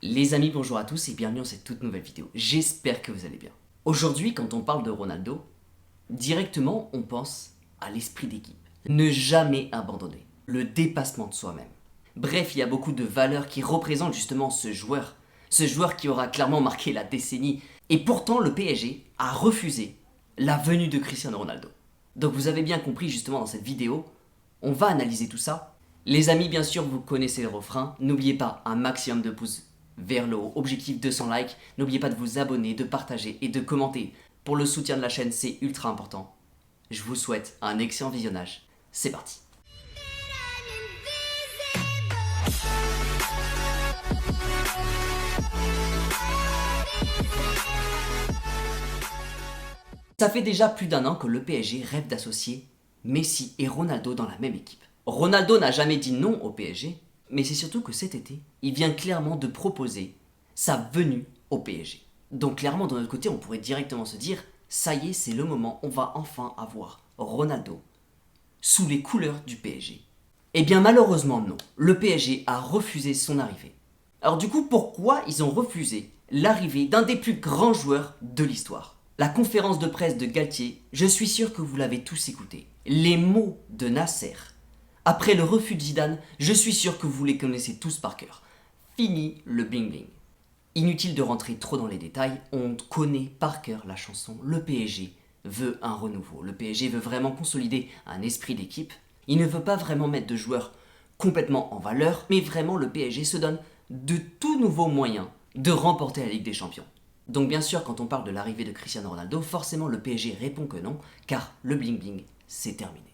Les amis, bonjour à tous et bienvenue dans cette toute nouvelle vidéo. J'espère que vous allez bien. Aujourd'hui, quand on parle de Ronaldo, directement on pense à l'esprit d'équipe. Ne jamais abandonner, le dépassement de soi-même. Bref, il y a beaucoup de valeurs qui représentent justement ce joueur qui aura clairement marqué la décennie. Et pourtant, le PSG a refusé la venue de Cristiano Ronaldo. Donc vous avez bien compris justement dans cette vidéo, on va analyser tout ça. Les amis, bien sûr, vous connaissez le refrain. N'oubliez pas un maximum de pouces vers le haut, objectif 200 likes. N'oubliez pas de vous abonner, de partager et de commenter. Pour le soutien de la chaîne, c'est ultra important. Je vous souhaite un excellent visionnage. C'est parti. Ça fait déjà plus d'un an que le PSG rêve d'associer Messi et Ronaldo dans la même équipe. Ronaldo n'a jamais dit non au PSG, mais c'est surtout que cet été, il vient clairement de proposer sa venue au PSG. Donc clairement, de notre côté, on pourrait directement se dire, ça y est, c'est le moment, on va enfin avoir Ronaldo sous les couleurs du PSG. Eh bien malheureusement non, le PSG a refusé son arrivée. Alors du coup, pourquoi ils ont refusé l'arrivée d'un des plus grands joueurs de l'histoire? La conférence de presse de Galtier, je suis sûr que vous l'avez tous écouté. Les mots de Nasser. Après le refus de Zidane, je suis sûr que vous les connaissez tous par cœur. Fini le bling bling. Inutile de rentrer trop dans les détails, on connaît par cœur la chanson. Le PSG veut un renouveau. Le PSG veut vraiment consolider un esprit d'équipe. Il ne veut pas vraiment mettre de joueurs complètement en valeur, mais vraiment le PSG se donne de tout nouveaux moyens de remporter la Ligue des Champions. Donc bien sûr, quand on parle de l'arrivée de Cristiano Ronaldo, forcément le PSG répond que non, car le bling bling, c'est terminé.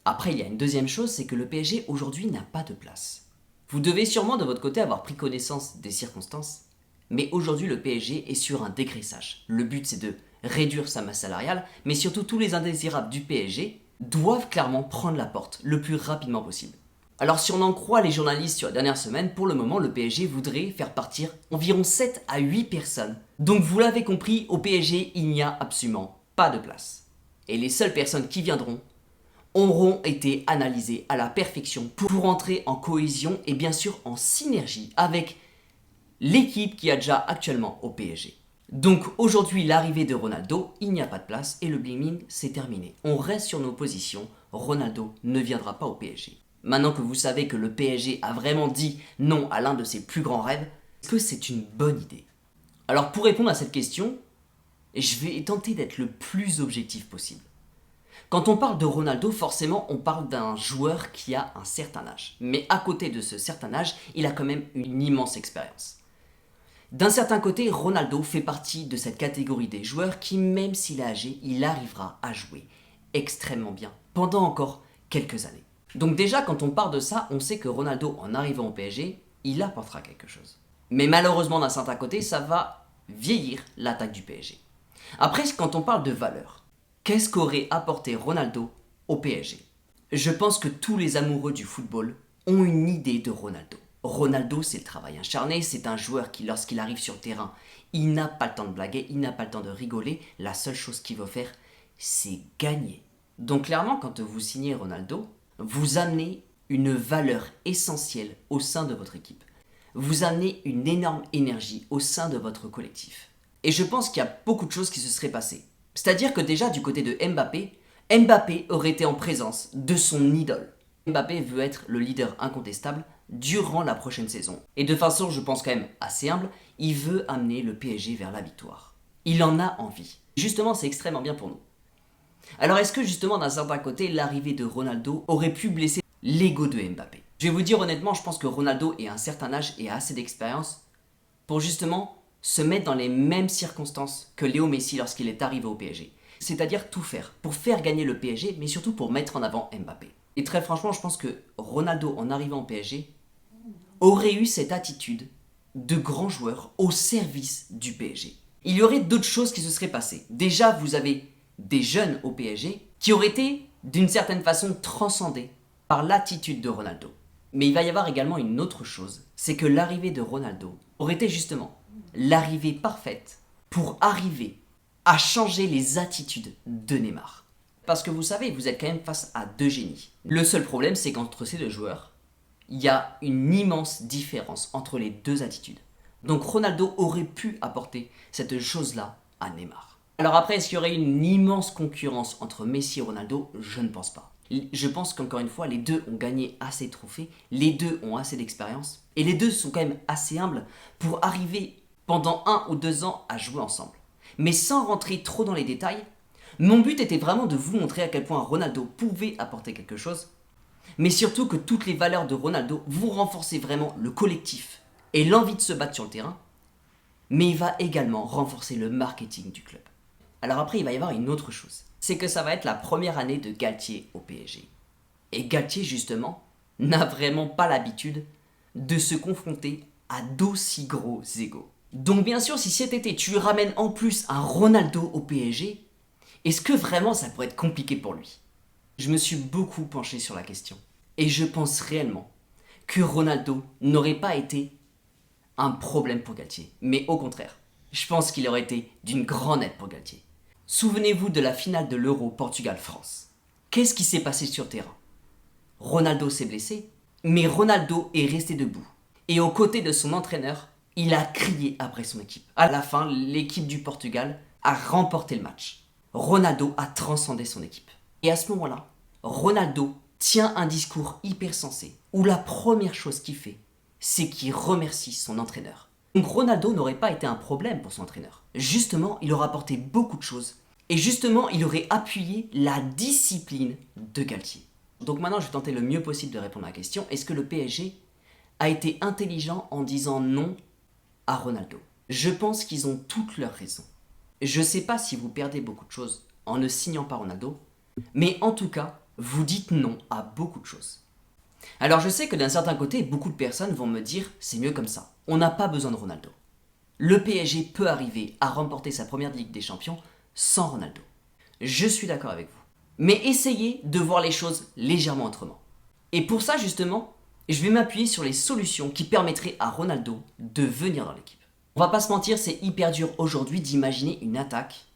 Après, il y a une deuxième chose, c'est que le PSG aujourd'hui n'a pas de place. Vous devez sûrement de votre côté avoir pris connaissance des circonstances, mais aujourd'hui le PSG est sur un dégraissage. Le but c'est de réduire sa masse salariale, mais surtout tous les indésirables du PSG doivent clairement prendre la porte le plus rapidement possible. Alors si on en croit les journalistes sur la dernière semaine, pour le moment le PSG voudrait faire partir environ 7 à 8 personnes. Donc vous l'avez compris, au PSG il n'y a absolument pas de place. Et les seules personnes qui viendront auront été analysées à la perfection pour entrer en cohésion et bien sûr en synergie avec l'équipe qui a déjà actuellement au PSG. Donc aujourd'hui l'arrivée de Ronaldo, il n'y a pas de place et le bling c'est terminé. On reste sur nos positions, Ronaldo ne viendra pas au PSG. Maintenant que vous savez que le PSG a vraiment dit non à l'un de ses plus grands rêves, est-ce que c'est une bonne idée? Alors pour répondre à cette question, je vais tenter d'être le plus objectif possible. Quand on parle de Ronaldo, forcément on parle d'un joueur qui a un certain âge. Mais à côté de ce certain âge, il a quand même une immense expérience. D'un certain côté, Ronaldo fait partie de cette catégorie des joueurs qui, même s'il est âgé, il arrivera à jouer extrêmement bien pendant encore quelques années. Donc déjà, quand on part de ça, on sait que Ronaldo, en arrivant au PSG, il apportera quelque chose. Mais malheureusement, d'un certain côté, ça va vieillir l'attaque du PSG. Après, quand on parle de valeur, qu'est-ce qu'aurait apporté Ronaldo au PSG? Je pense que tous les amoureux du football ont une idée de Ronaldo. Ronaldo, c'est le travail acharné, c'est un joueur qui, lorsqu'il arrive sur le terrain, il n'a pas le temps de blaguer, il n'a pas le temps de rigoler. La seule chose qu'il veut faire, c'est gagner. Donc clairement, quand vous signez Ronaldo, vous amenez une valeur essentielle au sein de votre équipe. Vous amenez une énorme énergie au sein de votre collectif. Et je pense qu'il y a beaucoup de choses qui se seraient passées. C'est-à-dire que déjà du côté de Mbappé, Mbappé aurait été en présence de son idole. Mbappé veut être le leader incontestable durant la prochaine saison. Et de façon, je pense quand même assez humble, il veut amener le PSG vers la victoire. Il en a envie. Justement, c'est extrêmement bien pour nous. Alors est-ce que justement d'un certain côté, l'arrivée de Ronaldo aurait pu blesser l'ego de Mbappé? Je vais vous dire honnêtement, je pense que Ronaldo est à un certain âge et a assez d'expérience pour justement se mettre dans les mêmes circonstances que Léo Messi lorsqu'il est arrivé au PSG. C'est-à-dire tout faire pour faire gagner le PSG, mais surtout pour mettre en avant Mbappé. Et très franchement, je pense que Ronaldo, en arrivant au PSG, aurait eu cette attitude de grand joueur au service du PSG. Il y aurait d'autres choses qui se seraient passées. Déjà, vous avez des jeunes au PSG qui auraient été d'une certaine façon transcendés par l'attitude de Ronaldo. Mais il va y avoir également une autre chose, c'est que l'arrivée de Ronaldo aurait été justement l'arrivée parfaite pour arriver à changer les attitudes de Neymar. Parce que vous savez, vous êtes quand même face à deux génies. Le seul problème, c'est qu'entre ces deux joueurs, il y a une immense différence entre les deux attitudes. Donc Ronaldo aurait pu apporter cette chose-là à Neymar. Alors après, est-ce qu'il y aurait une immense concurrence entre Messi et Ronaldo? Je ne pense pas. Je pense qu'encore une fois, les deux ont gagné assez de trophées, les deux ont assez d'expérience, et les deux sont quand même assez humbles pour arriver pendant 1 ou 2 ans à jouer ensemble. Mais sans rentrer trop dans les détails, mon but était vraiment de vous montrer à quel point Ronaldo pouvait apporter quelque chose, mais surtout que toutes les valeurs de Ronaldo vont renforcer vraiment le collectif et l'envie de se battre sur le terrain, mais il va également renforcer le marketing du club. Alors après, il va y avoir une autre chose, c'est que ça va être la première année de Galtier au PSG. Et Galtier, justement, n'a vraiment pas l'habitude de se confronter à d'aussi gros égos. Donc bien sûr, si cet été tu ramènes en plus un Ronaldo au PSG, est-ce que vraiment ça pourrait être compliqué pour lui? Je me suis beaucoup penché sur la question. Et je pense réellement que Ronaldo n'aurait pas été un problème pour Galtier. Mais au contraire, je pense qu'il aurait été d'une grande aide pour Galtier. Souvenez-vous de la finale de l'Euro Portugal-France. Qu'est-ce qui s'est passé sur terrain? Ronaldo s'est blessé, mais Ronaldo est resté debout. Et aux côtés de son entraîneur, il a crié après son équipe. À la fin, l'équipe du Portugal a remporté le match. Ronaldo a transcendé son équipe. Et à ce moment-là, Ronaldo tient un discours hyper sensé, où la première chose qu'il fait, c'est qu'il remercie son entraîneur. Donc Ronaldo n'aurait pas été un problème pour son entraîneur. Justement, il aurait apporté beaucoup de choses. Et justement, il aurait appuyé la discipline de Galtier. Donc maintenant, je vais tenter le mieux possible de répondre à la question. Est-ce que le PSG a été intelligent en disant non à Ronaldo? Je pense qu'ils ont toutes leurs raisons. Je ne sais pas si vous perdez beaucoup de choses en ne signant pas Ronaldo, mais en tout cas, vous dites non à beaucoup de choses. Alors je sais que d'un certain côté, beaucoup de personnes vont me dire c'est mieux comme ça. On n'a pas besoin de Ronaldo. Le PSG peut arriver à remporter sa première Ligue des Champions sans Ronaldo. Je suis d'accord avec vous. Mais essayez de voir les choses légèrement autrement. Et pour ça justement, je vais m'appuyer sur les solutions qui permettraient à Ronaldo de venir dans l'équipe. On va pas se mentir, c'est hyper dur aujourd'hui d'imaginer une attaque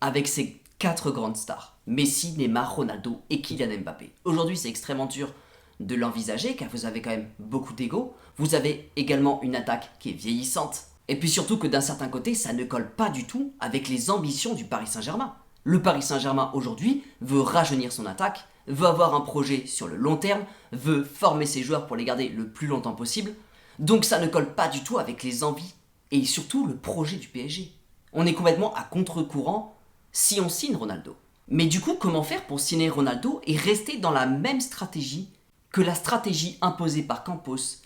avec ces 4 grandes stars. Messi, Neymar, Ronaldo et Kylian Mbappé. Aujourd'hui, c'est extrêmement dur de l'envisager car vous avez quand même beaucoup d'ego. Vous avez également une attaque qui est vieillissante. Et puis surtout que d'un certain côté, ça ne colle pas du tout avec les ambitions du Paris Saint-Germain. Le Paris Saint-Germain aujourd'hui veut rajeunir son attaque, veut avoir un projet sur le long terme, veut former ses joueurs pour les garder le plus longtemps possible. Donc ça ne colle pas du tout avec les envies et surtout le projet du PSG. On est complètement à contre-courant si on signe Ronaldo. Mais du coup, comment faire pour signer Ronaldo et rester dans la même stratégie que la stratégie imposée par Campos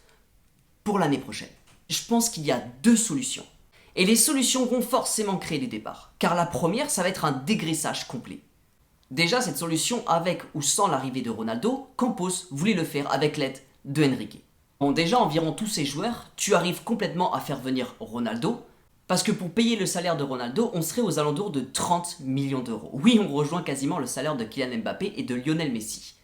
pour l'année prochaine? Je pense qu'il y a 2 solutions. Et les solutions vont forcément créer des départs. Car la première, ça va être un dégraissage complet. Déjà, cette solution, avec ou sans l'arrivée de Ronaldo, Campos voulait le faire avec l'aide de Enrique. Bon, déjà, environ tous ces joueurs, tu arrives complètement à faire venir Ronaldo, parce que pour payer le salaire de Ronaldo, on serait aux alentours de 30 millions d'euros. Oui, on rejoint quasiment le salaire de Kylian Mbappé et de Lionel Messi.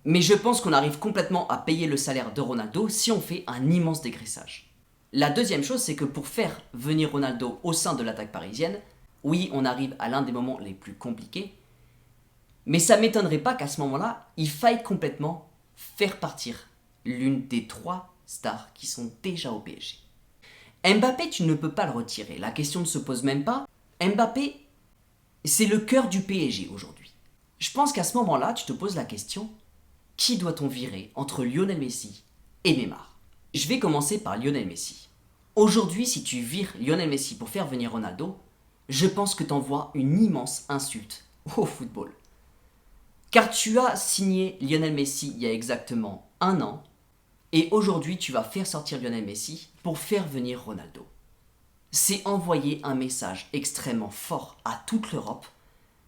Mais je pense qu'on arrive complètement à payer le salaire de Ronaldo si on fait un immense dégraissage. La deuxième chose, c'est que pour faire venir Ronaldo au sein de l'attaque parisienne, oui, on arrive à l'un des moments les plus compliqués, mais ça ne m'étonnerait pas qu'à ce moment-là, il faille complètement faire partir l'une des 3 stars qui sont déjà au PSG. Mbappé, tu ne peux pas le retirer, la question ne se pose même pas. Mbappé, c'est le cœur du PSG aujourd'hui. Je pense qu'à ce moment-là, tu te poses la question, qui doit-on virer entre Lionel Messi et Neymar? Je vais commencer par Lionel Messi. Aujourd'hui, si tu vires Lionel Messi pour faire venir Ronaldo, je pense que tu envoies une immense insulte au football. Car tu as signé Lionel Messi il y a exactement 1 an, et aujourd'hui tu vas faire sortir Lionel Messi pour faire venir Ronaldo. C'est envoyer un message extrêmement fort à toute l'Europe,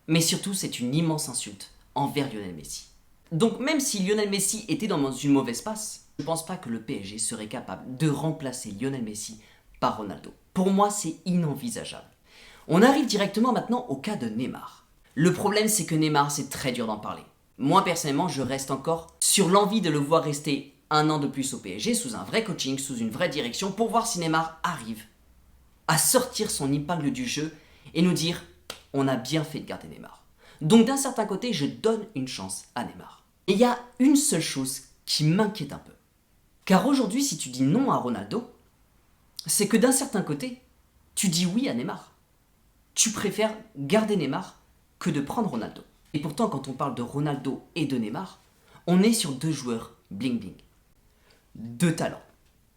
mais surtout c'est une immense insulte envers Lionel Messi. Donc même si Lionel Messi était dans une mauvaise passe, je ne pense pas que le PSG serait capable de remplacer Lionel Messi par Ronaldo. Pour moi, c'est inenvisageable. On arrive directement maintenant au cas de Neymar. Le problème, c'est que Neymar, c'est très dur d'en parler. Moi, personnellement, je reste encore sur l'envie de le voir rester 1 an de plus au PSG, sous un vrai coaching, sous une vraie direction, pour voir si Neymar arrive à sortir son épingle du jeu et nous dire « on a bien fait de garder Neymar ». Donc d'un certain côté, je donne une chance à Neymar. Et il y a une seule chose qui m'inquiète un peu. Car aujourd'hui, si tu dis non à Ronaldo, c'est que d'un certain côté, tu dis oui à Neymar. Tu préfères garder Neymar que de prendre Ronaldo. Et pourtant, quand on parle de Ronaldo et de Neymar, on est sur deux joueurs bling-bling. Deux talents.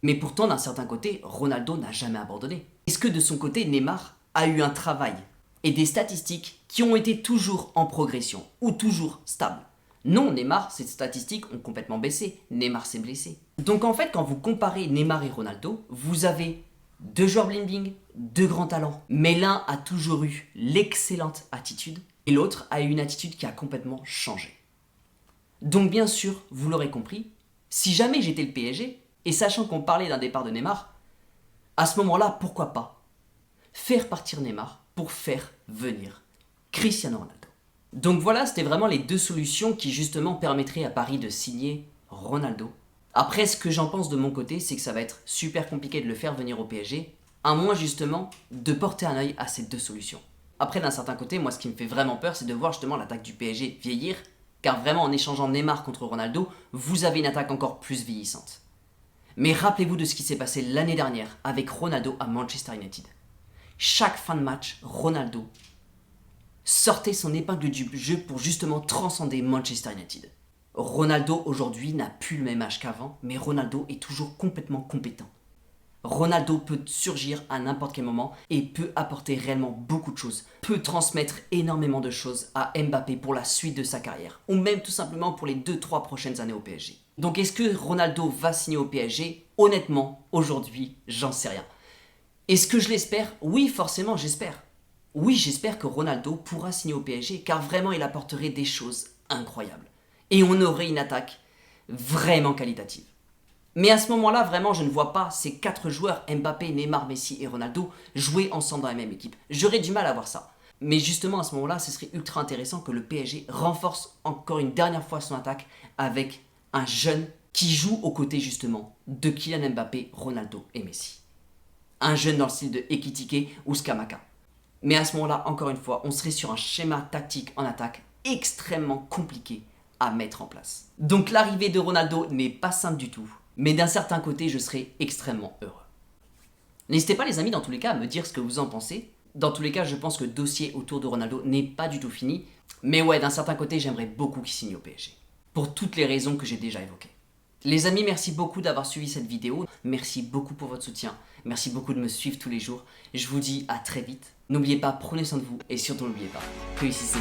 Mais pourtant, d'un certain côté, Ronaldo n'a jamais abandonné. Est-ce que de son côté, Neymar a eu un travail et des statistiques qui ont été toujours en progression ou toujours stables? Non, Neymar, ses statistiques ont complètement baissé. Neymar s'est blessé. Donc en fait, quand vous comparez Neymar et Ronaldo, vous avez deux joueurs bling-bling, deux grands talents. Mais l'un a toujours eu l'excellente attitude et l'autre a eu une attitude qui a complètement changé. Donc bien sûr, vous l'aurez compris, si jamais j'étais le PSG, et sachant qu'on parlait d'un départ de Neymar, à ce moment-là, pourquoi pas faire partir Neymar pour faire venir Cristiano Ronaldo. Donc voilà, c'était vraiment les deux solutions qui justement permettraient à Paris de signer Ronaldo. Après, ce que j'en pense de mon côté, c'est que ça va être super compliqué de le faire venir au PSG, à moins justement de porter un œil à ces deux solutions. Après, d'un certain côté, moi ce qui me fait vraiment peur, c'est de voir justement l'attaque du PSG vieillir, car vraiment en échangeant Neymar contre Ronaldo, vous avez une attaque encore plus vieillissante. Mais rappelez-vous de ce qui s'est passé l'année dernière avec Ronaldo à Manchester United. Chaque fin de match, Ronaldo sortait son épingle du jeu pour justement transcender Manchester United. Ronaldo aujourd'hui n'a plus le même âge qu'avant, mais Ronaldo est toujours complètement compétent. Ronaldo peut surgir à n'importe quel moment et peut apporter réellement beaucoup de choses, peut transmettre énormément de choses à Mbappé pour la suite de sa carrière, ou même tout simplement pour les 2-3 prochaines années au PSG. Donc est-ce que Ronaldo va signer au PSG? Honnêtement, aujourd'hui, j'en sais rien. Est-ce que je l'espère? Oui, forcément, j'espère. Oui, j'espère que Ronaldo pourra signer au PSG, car vraiment il apporterait des choses incroyables. Et on aurait une attaque vraiment qualitative. Mais à ce moment-là, vraiment, je ne vois pas ces quatre joueurs, Mbappé, Neymar, Messi et Ronaldo, jouer ensemble dans la même équipe. J'aurais du mal à voir ça. Mais justement, à ce moment-là, ce serait ultra intéressant que le PSG renforce encore une dernière fois son attaque avec un jeune qui joue aux côtés justement de Kylian Mbappé, Ronaldo et Messi. Un jeune dans le style de Ekitike ou Skamaka. Mais à ce moment-là, encore une fois, on serait sur un schéma tactique en attaque extrêmement compliqué à mettre en place. Donc l'arrivée de Ronaldo n'est pas simple du tout. Mais d'un certain côté, je serai extrêmement heureux. N'hésitez pas les amis, dans tous les cas, à me dire ce que vous en pensez. Dans tous les cas, je pense que le dossier autour de Ronaldo n'est pas du tout fini. Mais ouais, d'un certain côté, j'aimerais beaucoup qu'il signe au PSG. Pour toutes les raisons que j'ai déjà évoquées. Les amis, merci beaucoup d'avoir suivi cette vidéo. Merci beaucoup pour votre soutien. Merci beaucoup de me suivre tous les jours. Je vous dis à très vite. N'oubliez pas, prenez soin de vous et surtout n'oubliez pas, réussissez